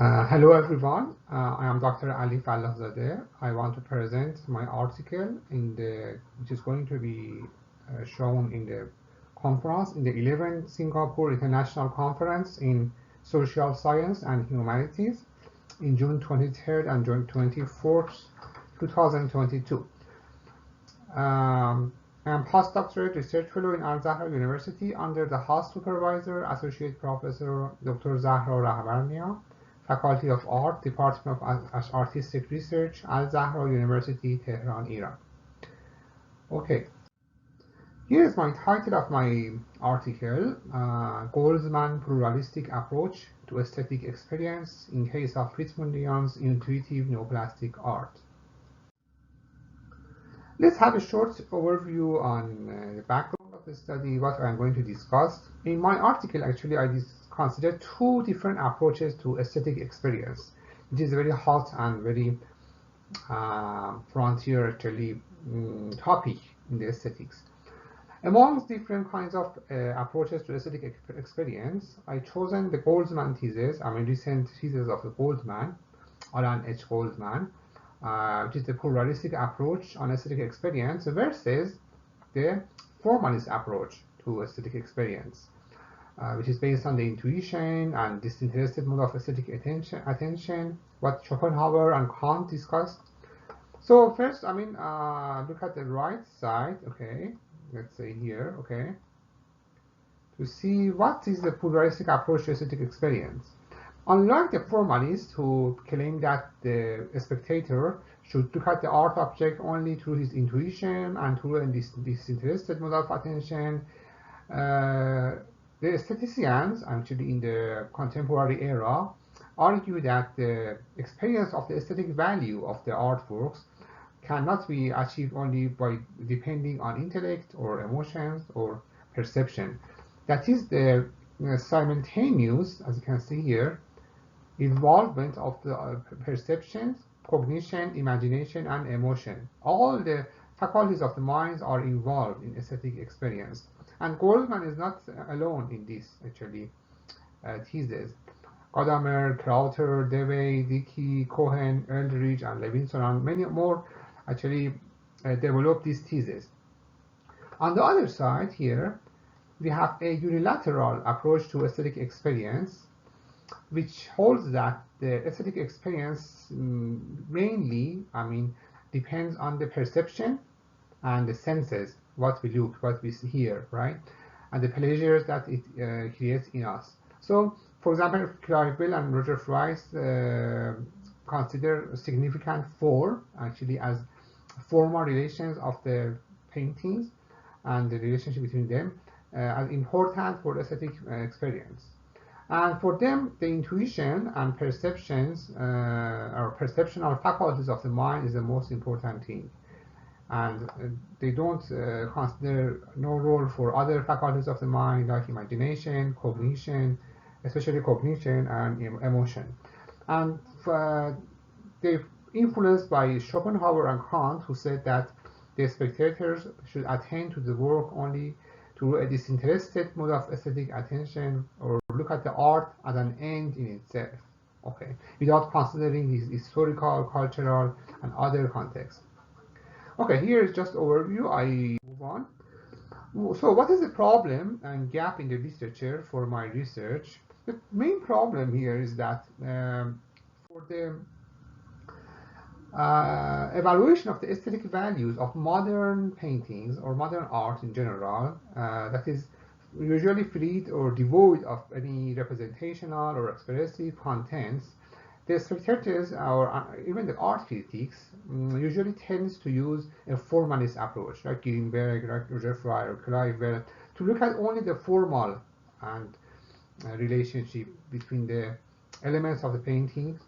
Hello everyone, I am Dr. Ali Fallahzadeh. I want to present my article which is going to be shown in the conference in the 11th Singapore International Conference in Social Science and Humanities in June 23rd and June 24th, 2022. I am postdoctorate research fellow in Alzahra University under the host supervisor, Associate Professor Dr. Alzahra University, Faculty of Art, Department of Artistic Research, Alzahra University, Tehran, Iran. Okay, here is my title of my article, Goldman Pluralistic Approach to Aesthetic Experience in Case of Piet Mondrian's Intuitive Neoplastic Art. Let's have a short overview on the background of the study, what I'm going to discuss. In my article, actually, I consider two different approaches to aesthetic experience. It is a very hot and very frontier, actually, topic in the aesthetics. Amongst different kinds of approaches to aesthetic experience, I chosen the Goldman thesis, recent thesis of the Goldman, Alan H. Goldman, which is the pluralistic approach on aesthetic experience versus the formalist approach to aesthetic experience, which is based on the intuition and disinterested mode of aesthetic attention, what Schopenhauer and Kant discussed. So first, look at the right side, okay, let's say here, okay, to see what is the pluralistic approach to aesthetic experience. Unlike the formalists who claim that the spectator should look at the art object only through his intuition and through a disinterested mode of attention, the aestheticians, actually in the contemporary era, argue that the experience of the aesthetic value of the artworks cannot be achieved only by depending on intellect or emotions or perception. That is the simultaneous, as you can see here, involvement of the perceptions, cognition, imagination, and emotion. All the faculties of the mind are involved in aesthetic experience. And Goldman is not alone in this, actually, thesis. Gadamer, Crowther, Dewey, Dickey, Cohen, Eldridge, and Levinson, and many more actually developed this thesis. On the other side here, we have a unilateral approach to aesthetic experience, which holds that the aesthetic experience mainly, depends on the perception and the senses, what we look, what we hear, right? And the pleasures that it creates in us. So, for example, Clive Bell and Roger Fries consider significant form, actually, as formal relations of the paintings and the relationship between them as important for aesthetic experience. And for them, the intuition and perceptions or perceptual faculties of the mind is the most important thing. And they don't consider no role for other faculties of the mind like imagination, cognition, especially cognition and emotion. And they're influenced by Schopenhauer and Kant, who said that the spectators should attend to the work only through a disinterested mode of aesthetic attention, or look at the art as an end in itself, okay, without considering his historical, cultural, and other contexts. Okay, here is just overview. I move on. So what is the problem and gap in the literature for my research? The main problem here is that for the evaluation of the aesthetic values of modern paintings or modern art in general, that is usually freed or devoid of any representational or expressive contents, the spectators or even the art critics usually tends to use a formalist approach, like Greenberg, like Roger Fry, or Clive Bell, to look at only the formal and relationship between the elements of the painting,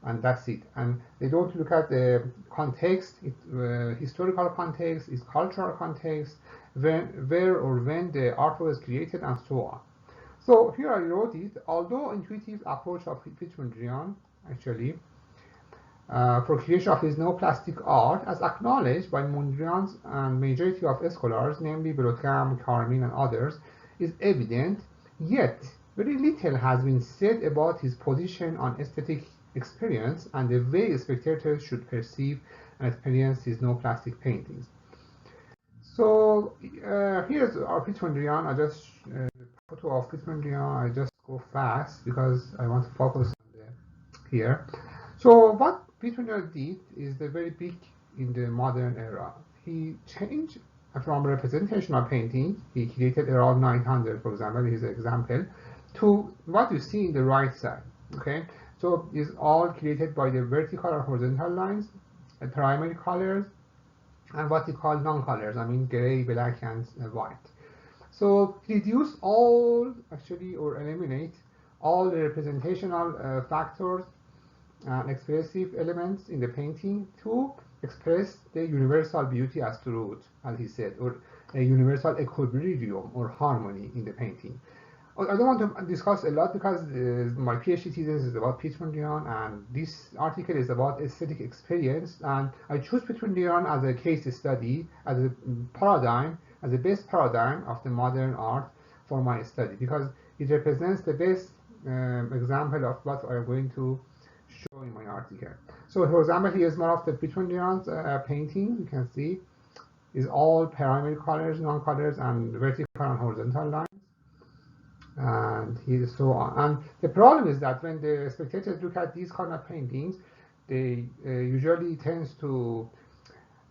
and that's it. And they don't look at the context, historical context, its cultural context, where or when the art was created, and so on. So here I wrote it. Although intuitive approach of Piet Mondrian, actually, for creation of his neoplastic art, as acknowledged by Mondrian's and majority of scholars, namely Brockam, Carmin, and others, is evident, yet very little has been said about his position on aesthetic experience and the way spectators should perceive and experience his no-plastic paintings. So here's our Piet Mondrian. I just photo of Piet Mondrian. I just go fast because I want to focus on here. So what Piet Mondrian did is the very big in the modern era. He changed from representational painting, he created around 900, for example, his example, to what you see in the right side. Okay, so it's all created by the vertical or horizontal lines, and primary colors, and what you call non-colors. I mean, gray, black, and white. So reduce all, actually, or eliminate all the representational factors and expressive elements in the painting to express the universal beauty as truth, as he said, or a universal equilibrium or harmony in the painting. I don't want to discuss a lot because my PhD thesis is about Piet Mondrian, and this article is about aesthetic experience, and I choose Piet Mondrian as a case study, as a paradigm, as the best paradigm of the modern art for my study, because it represents the best example of what I'm going to show in my article. So, for example, here is one of the Piet Mondrian's painting. You can see is all primary colors, non-colors, and vertical and horizontal lines, and here so on. And the problem is that when the spectators look at these kind of paintings, they usually tends to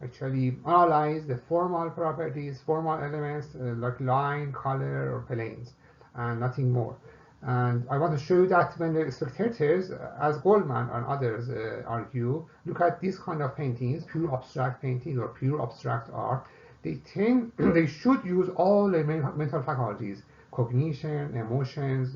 actually analyze the formal properties, formal elements like line, color, or planes, and nothing more. And I want to show you that when the spectators, as Goldman and others argue, look at this kind of paintings, pure abstract paintings or pure abstract art, they should use all the mental faculties, cognition, emotions,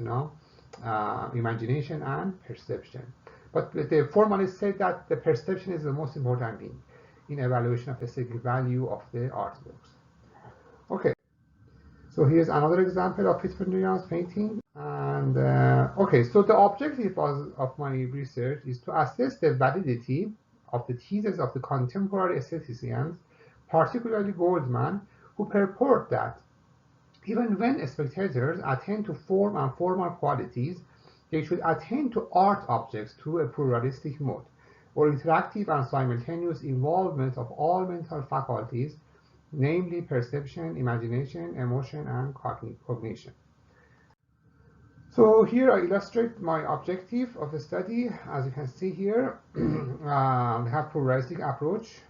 imagination, and perception. But the formalists say that the perception is the most important thing in evaluation of the aesthetic value of the artworks. Okay. So here's another example of Piet Mondrian's painting. And okay, so the objective of my research is to assess the validity of the thesis of the contemporary aestheticians, particularly Goldman, who purport that even when spectators attend to form and formal qualities, they should attend to art objects through a pluralistic mode, or interactive and simultaneous involvement of all mental faculties, namely perception, imagination, emotion, and cognition. So here I illustrate my objective of the study. As you can see here, we have pluralistic approach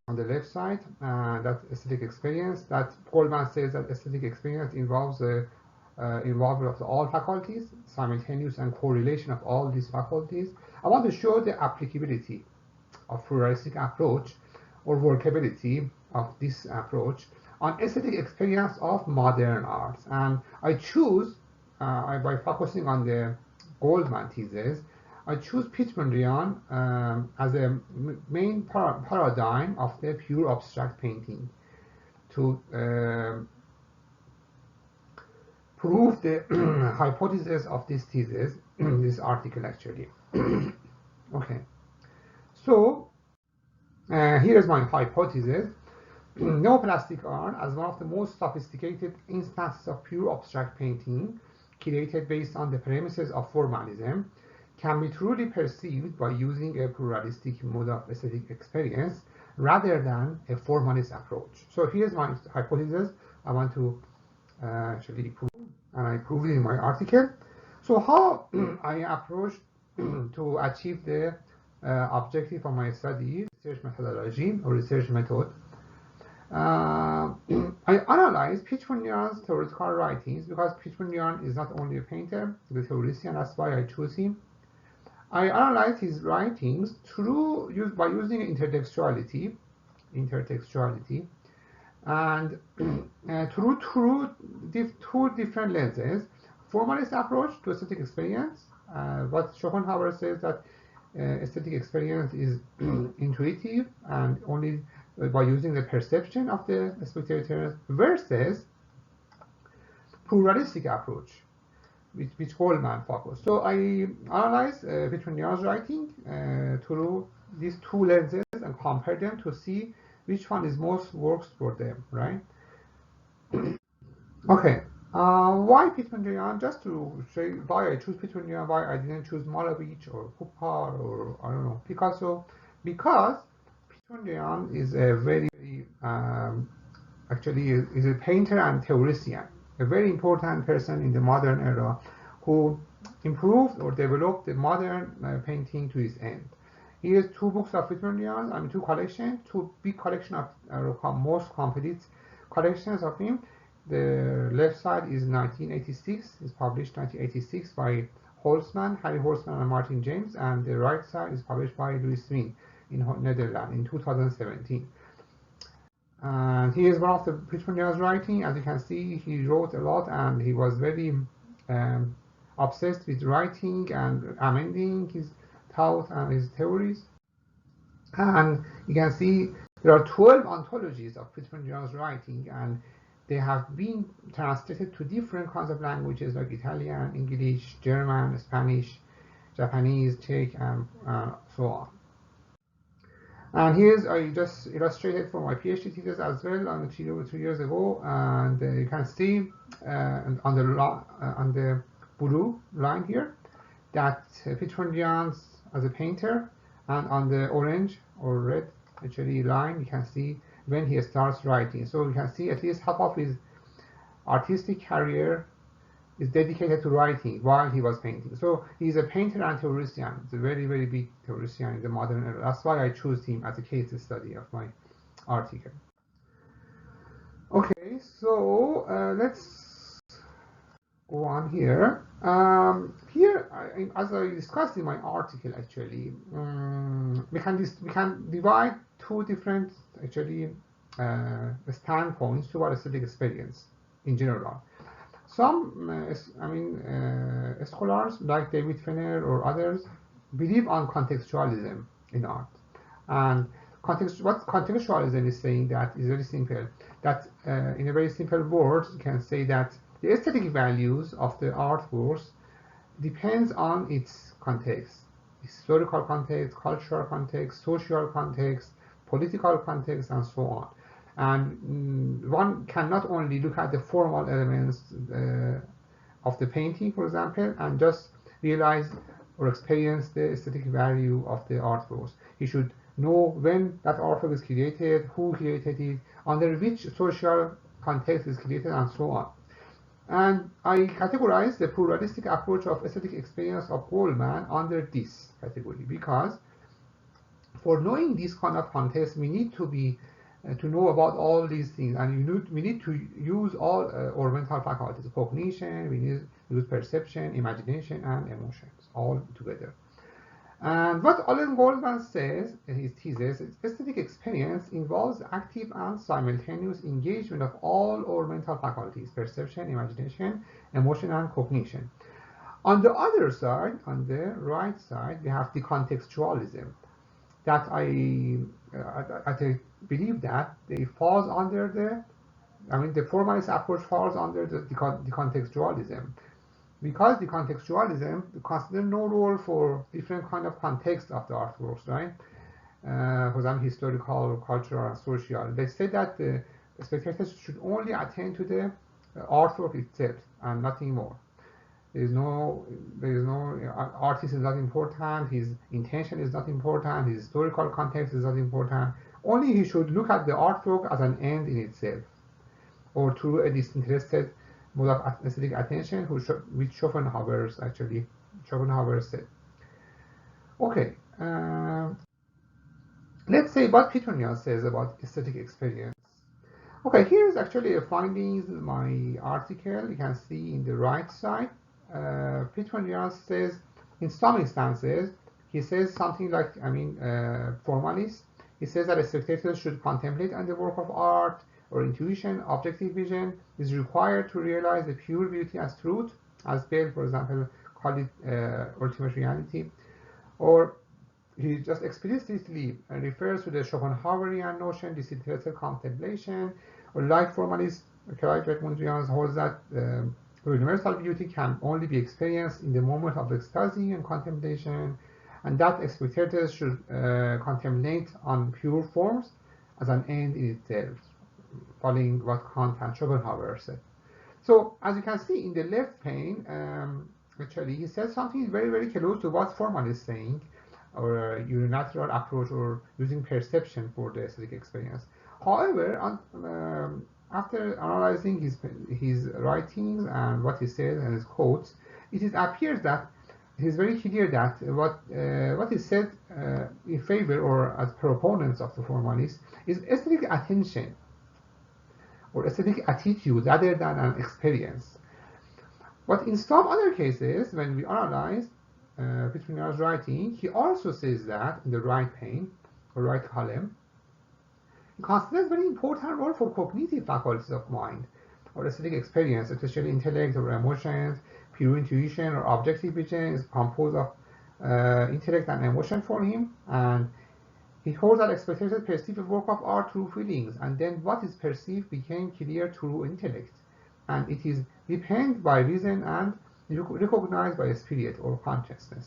on the left side, that aesthetic experience, that Goldman says that aesthetic experience involves the involvement of all faculties, simultaneous and correlation of all these faculties. I want to show the applicability of pluralistic approach or workability of this approach on aesthetic experience of modern arts. And I choose, by focusing on the Goldman thesis, I choose Piet Mondrian as a main paradigm of the pure abstract painting to prove the hypothesis of this thesis, this article actually. Okay, so here is my hypothesis. Neoplastic art, as one of the most sophisticated instances of pure abstract painting, created based on the premises of formalism, can be truly perceived by using a pluralistic mode of aesthetic experience rather than a formalist approach. So here's my hypothesis I want to actually prove, and I prove it in my article. So how I approach to achieve the objective of my study, research methodology or research method. I analyze Piet Mondrian's theoretical writings because Piet Mondrian is not only a painter, he's a theoretician, that's why I chose him. I analyze his writings by using intertextuality, and through two different lenses: formalist approach to aesthetic experience. What Schopenhauer says that aesthetic experience is intuitive and only by using the perception of the spectators, versus pluralistic approach, which Goldman focused. So I analyze Piet Mondrian's writing through these two lenses and compare them to see which one is most works for them, right? Okay, Why Piet Mondrian? Just to say why I choose Piet Mondrian, why I didn't choose Malevich or Kupar or I don't know Picasso, because Piet Mondrian is a very actually is a painter and theorician, a very important person in the modern era who improved or developed the modern painting to its end. He has two books of Piet Mondrian, I mean two collections, two big collection of most complete collections of him. The left side is 1986, is published 1986 by Holzman, Harry Holzman and Martin James, and the right side is published by Louis Swin in Netherlands in 2017. And he is one of the Piet Mondrian's writing. As you can see, he wrote a lot and he was very obsessed with writing and amending his thought and his theories. And you can see there are 12 ontologies of Piet Mondrian's writing, and they have been translated to different kinds of languages like Italian, English, German, Spanish, Japanese, Czech, and so on. And here's I just illustrated for my PhD thesis as well on 2 years ago, and you can see on the blue line here that Piet Mondrian as a painter, and on the orange or red actually line you can see when he starts writing. So you can see at least half of his artistic career is dedicated to writing while he was painting. So he's a painter and theorician. He's a very, very big theorician in the modern era. That's why I chose him as a case study of my article. Okay, so let's go on here. Here, as I discussed in my article, actually, we can divide two different actually standpoints toward aesthetic experience in general. Some, scholars like David Fenner or others believe on contextualism in art. And what contextualism is saying that is very simple. That in a very simple words, you can say that the aesthetic values of the artworks depends on its context, historical context, cultural context, social context, political context, and so on. And one cannot only look at the formal elements of the painting, for example, and just realize or experience the aesthetic value of the artworks. He should know when that artwork is created, who created it, under which social context is created, and so on. And I categorize the pluralistic approach of aesthetic experience of Goldman under this category, because for knowing this kind of context, we need to know about all these things, and we need to use all our mental faculties, cognition, we need to use perception, imagination, and emotions all together. And what Alan Goldman says in his thesis is aesthetic experience involves active and simultaneous engagement of all our mental faculties, perception, imagination, emotion, and cognition. On the other side, on the right side, we have decontextualism, that I believe that it falls under the formalist approach falls under the decontextualism, because decontextualism considers no role for different kind of context of the artworks, right? For example, historical, cultural, and social. They say that the spectators should only attend to the artwork itself and nothing more. There is no artist is not important, his intention is not important, his historical context is not important. Only he should look at the artwork as an end in itself, or through a disinterested mode of aesthetic attention, which Schopenhauer said. Okay, let's say what Piet Mondrian says about aesthetic experience. Okay, here is actually a findings in my article. You can see in the right side. Piet Mondrian says, in some instances, he says something like, formalist. He says that a spectator should contemplate on the work of art, or intuition, objective vision is required to realize the pure beauty as truth, as Bell, for example, called it ultimate reality. Or he just explicitly refers to the Schopenhauerian notion, disinterested contemplation, or like formalist, Piet Mondrian holds that universal beauty can only be experienced in the moment of ecstasy and contemplation, and that spectators should contemplate on pure forms as an end in itself, following what Kant and Schopenhauer said. So as you can see in the left pane, actually he says something very, very close to what Formal is saying, or a unilateral approach, or using perception for the aesthetic experience. However, after analyzing his writings and what he says and his quotes, it appears that it is very clear that what is said in favor or as proponents of the formalists is aesthetic attention or aesthetic attitude rather than an experience. But in some other cases, when we analyze Piet Mondrian's writing, he also says that in the right pane or right column, he considers very important role for cognitive faculties of mind or aesthetic experience, especially intellect or emotions. Pure intuition or objective vision is composed of intellect and emotion for him, and he holds that spectators perceive a work of art through feelings, and then what is perceived became clear through intellect, and it is dependent by reason and recognized by spirit or consciousness.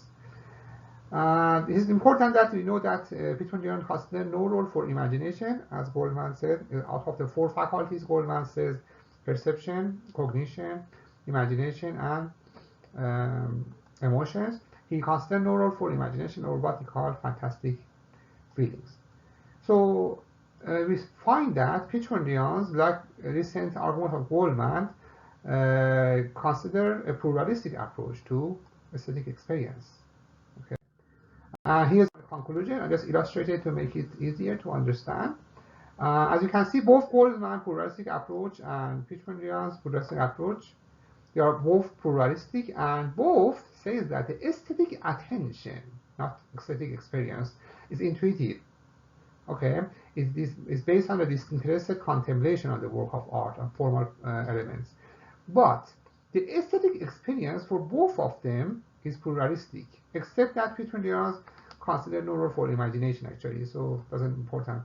It is important that we know that Piet Mondrian considers no role for imagination, as Goldman said. Out of the 4 faculties, Goldman says perception, cognition, imagination, and emotions. He considers no role for imagination, or what he called fantastic feelings. So we find that Piet Mondrian's, like recent argument of Goldman, consider a pluralistic approach to aesthetic experience. Okay. Here's the conclusion. I just illustrated to make it easier to understand. As you can see, both Goldman's pluralistic approach and Piet Mondrian's pluralistic approach, they are both pluralistic, and both says that the aesthetic attention, not aesthetic experience, is intuitive. Okay, it is based on the disinterested contemplation of the work of art and formal elements. But the aesthetic experience for both of them is pluralistic, except that Piet Mondrian considers no role for imagination actually, so it doesn't important.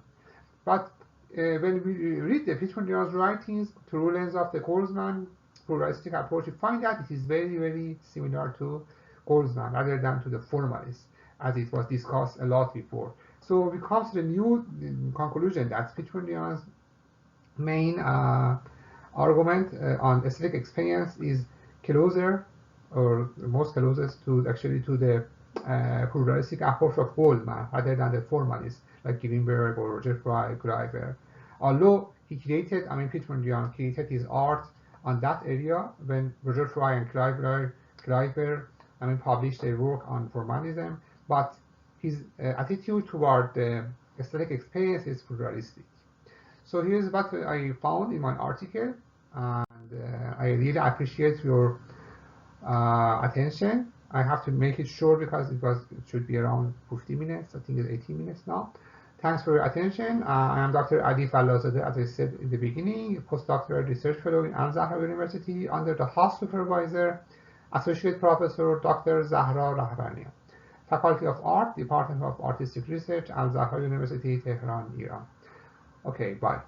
But when we read the Piet Mondrian's writings through the lens of the Goldman pluralistic approach, we find that it is very, very similar to Goldman rather than to the formalists, as it was discussed a lot before. So we come to the new conclusion that Piet Mondrian's main argument on aesthetic experience is closer, or most closest to actually to the pluralistic approach of Goldman rather than the formalists like Greenberg or Roger Kleiber. Although he created, Piet Mondrian created his art on that area when Roger Fry and Kleiber published their work on formalism, but his attitude toward the aesthetic experience is pluralistic. So here's what I found in my article, and I really appreciate your attention. I have to make it short because it should be around 50 minutes. I think it's 18 minutes now. Thanks for your attention. I am Dr. Ali Fallahzadeh, as I said in the beginning, postdoctoral research fellow in Alzahra University under the host supervisor, Associate Professor Dr. Alzahra University, Faculty of Art, Department of Artistic Research, Alzahra University, Tehran, Iran. Okay, bye.